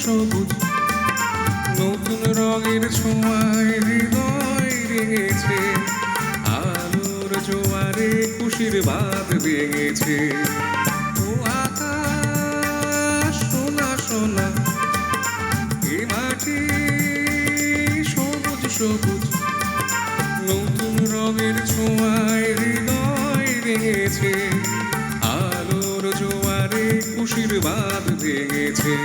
সবুজ নতুন রঙের ছোঁয়ায় হৃদয় রেঙেছে, আলোর জোয়ারে খুশির বাঁধ ভেঙেছে। ও আকাশ সোনা সোনা, এ মাটি সবুজ সবুজ নতুন রঙের ছোঁয়ায় হৃদয় রেঙেছে, আলোর জোয়ারে খুশির বাঁধ ভেঙেছে।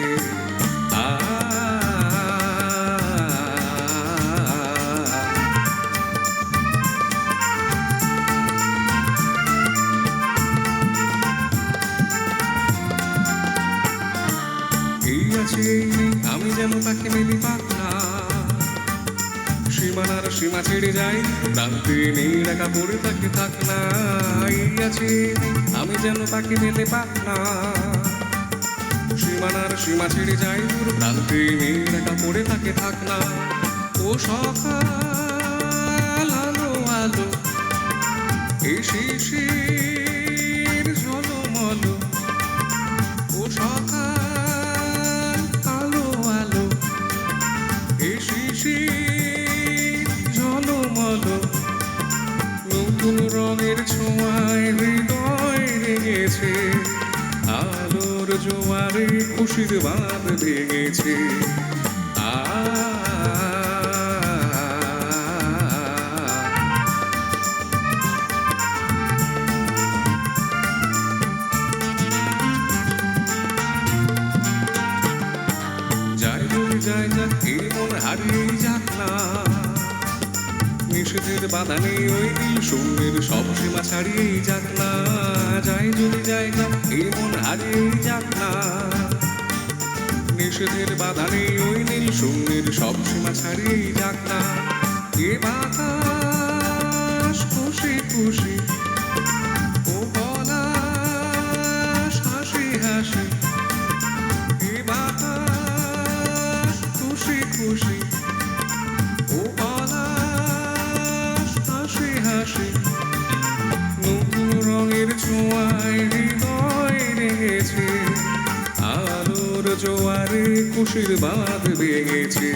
এই আছে আমি যেন তাকে মেলি পাখনা, সীমানার সীমা ছেড়ে যাই, প্রান্তে নেই একা পড়ে তাকে থাক না। এই আছে আমি যেন তাকে মেলে পাখনা, সীমানার সীমা ছেড়ে যাই, প্রান্তে নেই একা পড়ে তাকে থাক না। ও সকাল আলো আলো, এই শিশির ঝলমল, ও সকাল আলো আলো, এই শিশির ঝলমল নতুন রঙের ছোঁয়ায় হৃদয় রেঙেছে, আলোর জোয়ারে খুশির বাঁধ ভেঙেছে। যাই যদি যাই যাক এই মন হারিয়েই যাক না, নিষেধের বাধা নেই ওই নীল শূন্যের সব সীমা ছাড়িয়েই যাক না। যাই যদি যাই যাক এই মন হারিয়েই যাক না, নিষেধের বাধা নেই ওই নীল শূন্যের সব সীমা ছাড়িয়েই যাক না। এ বাতাস খুশি খুশি, ও পলাশ হাসি হাসি, এ বাতাস খুশি খুশি, ও পলাশ হাসি হাসি নতুন রঙের ছোঁয়ায় হৃদয় রেঙেছে, আলোর জোয়ারে খুশির বাঁধ ভেঙেছে।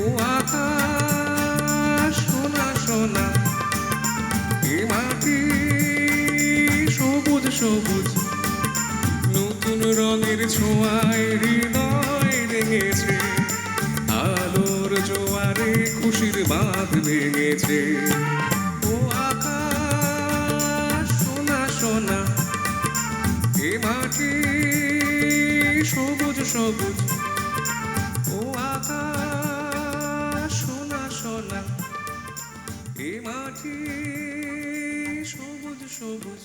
ও আকাশ সোনা সোনা, এ মাটি সবুজ সবুজ নতুন রঙের ছোঁয়ায় হৃদয় রেঙেছে, আলোর জোয়ারে খুশির বাঁধ ভেঙেছে। ও আকাশ সোনা সোনা, এ মাটি সবুজ সবুজ, ও আকাশ সোনা সোনা, এ মাটি সবুজ সবুজ।